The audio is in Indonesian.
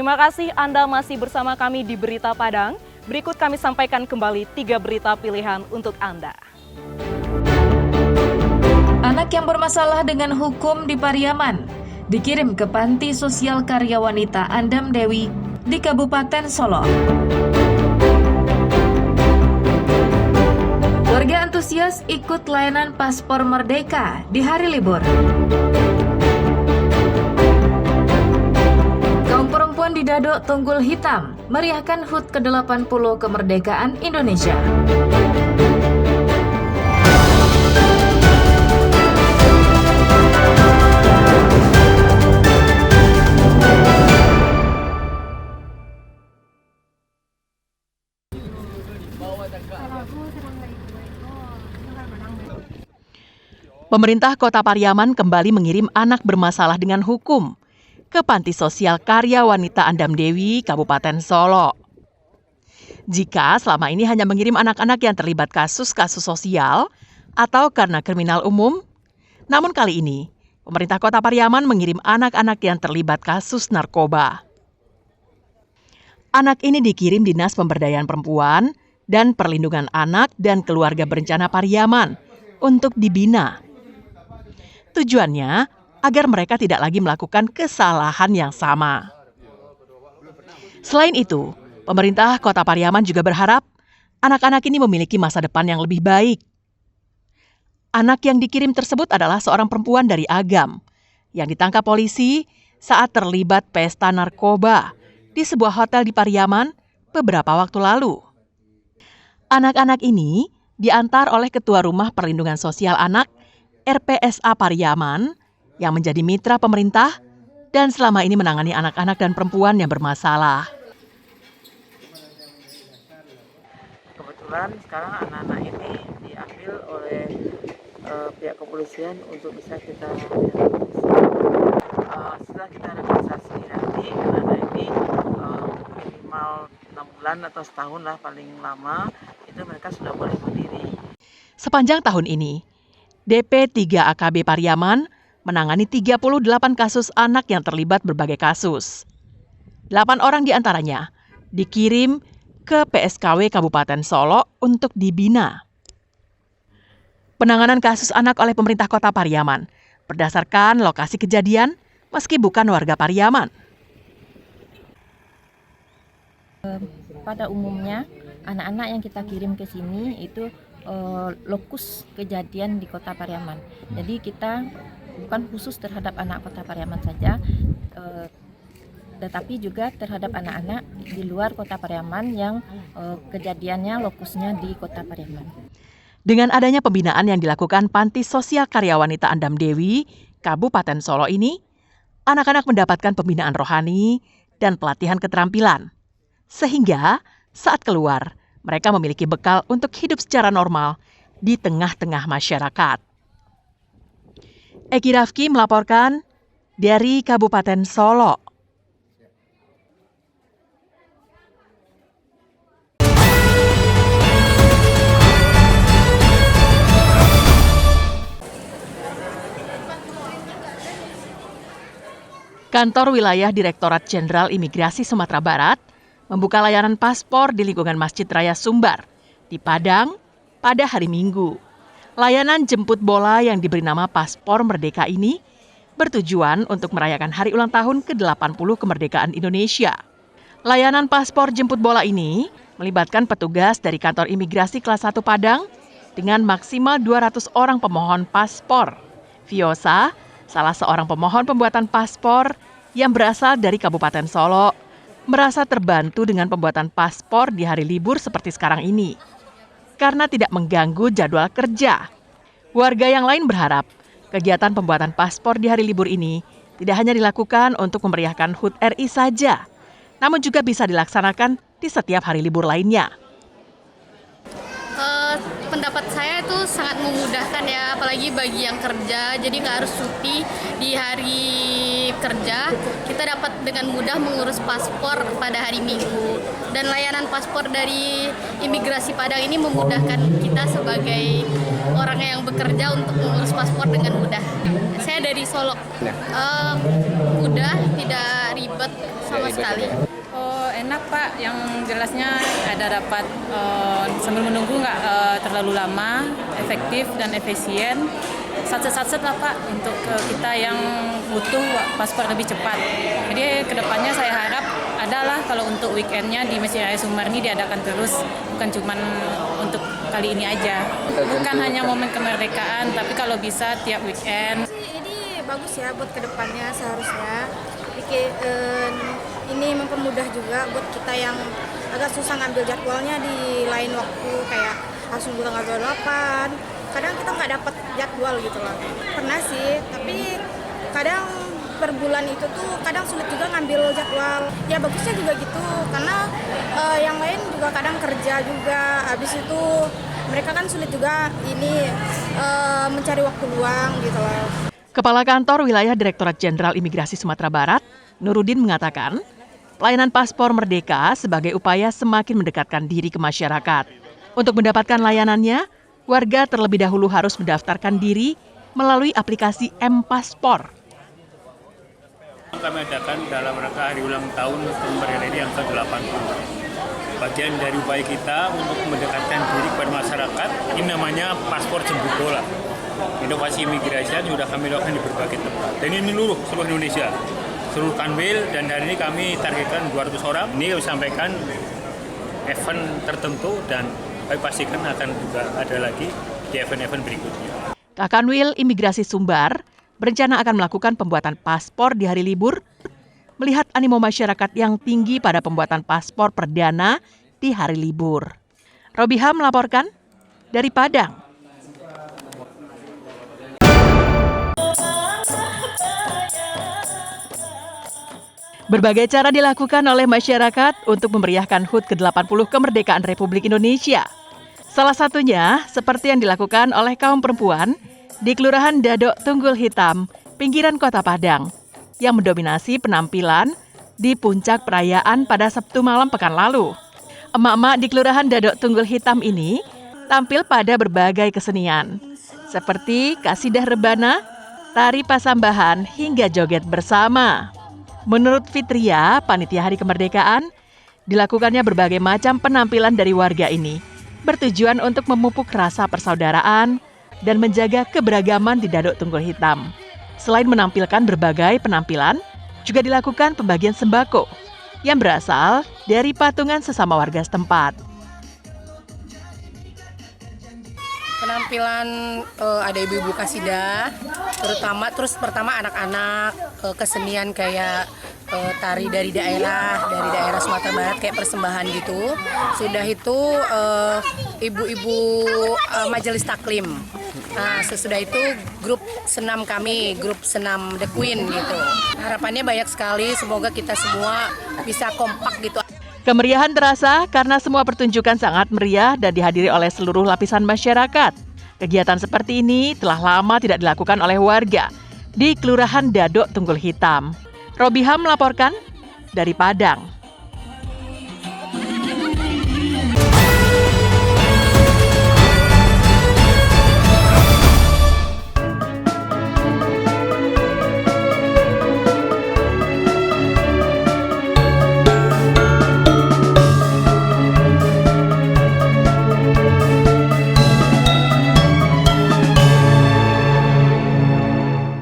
Terima kasih Anda masih bersama kami di Berita Padang. Berikut kami sampaikan kembali 3 berita pilihan untuk Anda. Anak yang bermasalah dengan hukum di Pariaman dikirim ke Panti Sosial Karya Wanita Andam Dewi di Kabupaten Solo. Warga antusias ikut layanan paspor merdeka di hari libur. Kaum perempuan di Dado Tunggul Hitam meriahkan HUT ke-80 kemerdekaan Indonesia. Pemerintah Kota Pariaman kembali mengirim anak bermasalah dengan hukum ke Panti Sosial Karya Wanita Andam Dewi, Kabupaten Solo. Jika selama ini hanya mengirim anak-anak yang terlibat kasus-kasus sosial atau karena kriminal umum, namun kali ini pemerintah Kota Pariaman mengirim anak-anak yang terlibat kasus narkoba. Anak ini dikirim Dinas Pemberdayaan Perempuan dan Perlindungan Anak dan Keluarga Berencana Pariaman untuk dibina. Tujuannya agar mereka tidak lagi melakukan kesalahan yang sama. Selain itu, pemerintah Kota Pariaman juga berharap anak-anak ini memiliki masa depan yang lebih baik. Anak yang dikirim tersebut adalah seorang perempuan dari Agam yang ditangkap polisi saat terlibat pesta narkoba di sebuah hotel di Pariaman beberapa waktu lalu. Anak-anak ini diantar oleh Ketua Rumah Perlindungan Sosial Anak RPSA Pariaman yang menjadi mitra pemerintah dan selama ini menangani anak-anak dan perempuan yang bermasalah. Kebetulan sekarang anak-anak ini diambil oleh pihak kepolisian untuk bisa kita setelah kita realisasi nanti anak-anak ini minimal 6 bulan atau setahun lah paling lama itu mereka sudah boleh berdiri. Sepanjang tahun ini, DP 3 AKB Pariaman menangani 38 kasus anak yang terlibat berbagai kasus. 8 orang diantaranya dikirim ke PSKW Kabupaten Solo untuk dibina. Penanganan kasus anak oleh pemerintah Kota Pariaman berdasarkan lokasi kejadian meski bukan warga Pariaman. Pada umumnya, anak-anak yang kita kirim ke sini itu lokus kejadian di Kota Pariaman. Jadi kita bukan khusus terhadap anak Kota Pariaman saja, tetapi juga terhadap anak-anak di luar Kota Pariaman yang kejadiannya lokusnya di Kota Pariaman. Dengan adanya pembinaan yang dilakukan Panti Sosial Karya Wanita Andam Dewi, Kabupaten Solo ini, anak-anak mendapatkan pembinaan rohani dan pelatihan keterampilan. Sehingga saat keluar, mereka memiliki bekal untuk hidup secara normal di tengah-tengah masyarakat. Eki Rafki melaporkan dari Kabupaten Solo. Kantor Wilayah Direktorat Jenderal Imigrasi Sumatera Barat membuka layanan paspor di lingkungan Masjid Raya Sumbar di Padang pada hari Minggu. Layanan jemput bola yang diberi nama Paspor Merdeka ini bertujuan untuk merayakan hari ulang tahun ke-80 kemerdekaan Indonesia. Layanan paspor jemput bola ini melibatkan petugas dari kantor imigrasi kelas 1 Padang dengan maksimal 200 orang pemohon paspor. Viosa, salah seorang pemohon pembuatan paspor yang berasal dari Kabupaten Solo, merasa terbantu dengan pembuatan paspor di hari libur seperti sekarang ini, karena tidak mengganggu jadwal kerja. Warga yang lain berharap kegiatan pembuatan paspor di hari libur ini tidak hanya dilakukan untuk memeriahkan HUT RI saja, namun juga bisa dilaksanakan di setiap hari libur lainnya. pendapat saya itu sangat memudahkan ya, apalagi bagi yang kerja, jadi nggak harus cuti di hari kerja, kita dapat dengan mudah mengurus paspor pada hari Minggu. Dan layanan paspor dari imigrasi Padang ini memudahkan kita sebagai orang yang bekerja untuk mengurus paspor dengan mudah. Saya dari Solo, mudah, tidak ribet sama sekali. Oh, enak Pak, yang jelasnya ada dapat sambil menunggu nggak terlalu lama, efektif dan efisien. Satset lah Pak untuk kita yang butuh paspor lebih cepat. Jadi kedepannya saya harap adalah kalau untuk weekendnya di Masjid Raya Sumbar ini diadakan terus, bukan cuma untuk kali ini aja. Bukan hanya momen kemerdekaan, tapi kalau bisa tiap weekend. Ini bagus ya buat kedepannya seharusnya. Ini mempermudah juga buat kita yang agak susah ngambil jadwalnya di lain waktu, kayak harus nunggu tanggal 28. Kadang kita nggak dapat jadwal gitu loh. Pernah sih, tapi kadang per bulan itu tuh kadang sulit juga ngambil jadwal. Ya bagusnya juga gitu, karena yang lain juga kadang kerja juga. Habis itu mereka kan sulit juga ini mencari waktu luang gitu loh. Kepala Kantor Wilayah Direktorat Jenderal Imigrasi Sumatera Barat, Nurudin mengatakan, pelayanan paspor merdeka sebagai upaya semakin mendekatkan diri ke masyarakat. Untuk mendapatkan layanannya, warga terlebih dahulu harus mendaftarkan diri melalui aplikasi M-Paspor. Kami adakan dalam rangka hari ulang tahun kemerdekaan RI yang ke-80. Bagian dari upaya kita untuk mendekatkan diri kepada masyarakat, ini namanya paspor jemput bola. Inovasi imigrasi sudah kami lakukan di berbagai tempat. Dan ini seluruh Indonesia. Seluruh Kanwil, dan hari ini kami targetkan 200 orang. Ini kami sampaikan event tertentu dan kami pastikan akan juga ada lagi di event-event berikutnya. Kakanwil Imigrasi Sumbar berencana akan melakukan pembuatan paspor di hari libur, melihat animo masyarakat yang tinggi pada pembuatan paspor perdana di hari libur. Robiha melaporkan dari Padang. Berbagai cara dilakukan oleh masyarakat untuk memeriahkan HUT ke-80 kemerdekaan Republik Indonesia. Salah satunya seperti yang dilakukan oleh kaum perempuan di Kelurahan Dadok Tunggul Hitam, pinggiran Kota Padang, yang mendominasi penampilan di puncak perayaan pada Sabtu malam pekan lalu. Emak-emak di Kelurahan Dadok Tunggul Hitam ini tampil pada berbagai kesenian, seperti kasidah rebana, tari pasambahan, hingga joget bersama. Menurut Fitria, panitia Hari Kemerdekaan, dilakukannya berbagai macam penampilan dari warga ini, bertujuan untuk memupuk rasa persaudaraan dan menjaga keberagaman di Dadok Tunggul Hitam. Selain menampilkan berbagai penampilan, juga dilakukan pembagian sembako yang berasal dari patungan sesama warga setempat. Penampilan ada ibu-ibu kasidah, pertama anak-anak, kesenian kayak tari dari daerah Sumatera Barat kayak persembahan gitu. Sudah itu ibu-ibu majelis taklim. Nah, sesudah itu grup senam kami, grup senam The Queen gitu. Harapannya banyak sekali, semoga kita semua bisa kompak gitu. Kemeriahan terasa karena semua pertunjukan sangat meriah dan dihadiri oleh seluruh lapisan masyarakat. Kegiatan seperti ini telah lama tidak dilakukan oleh warga di Kelurahan Dadok Tunggul Hitam. Robiha melaporkan dari Padang.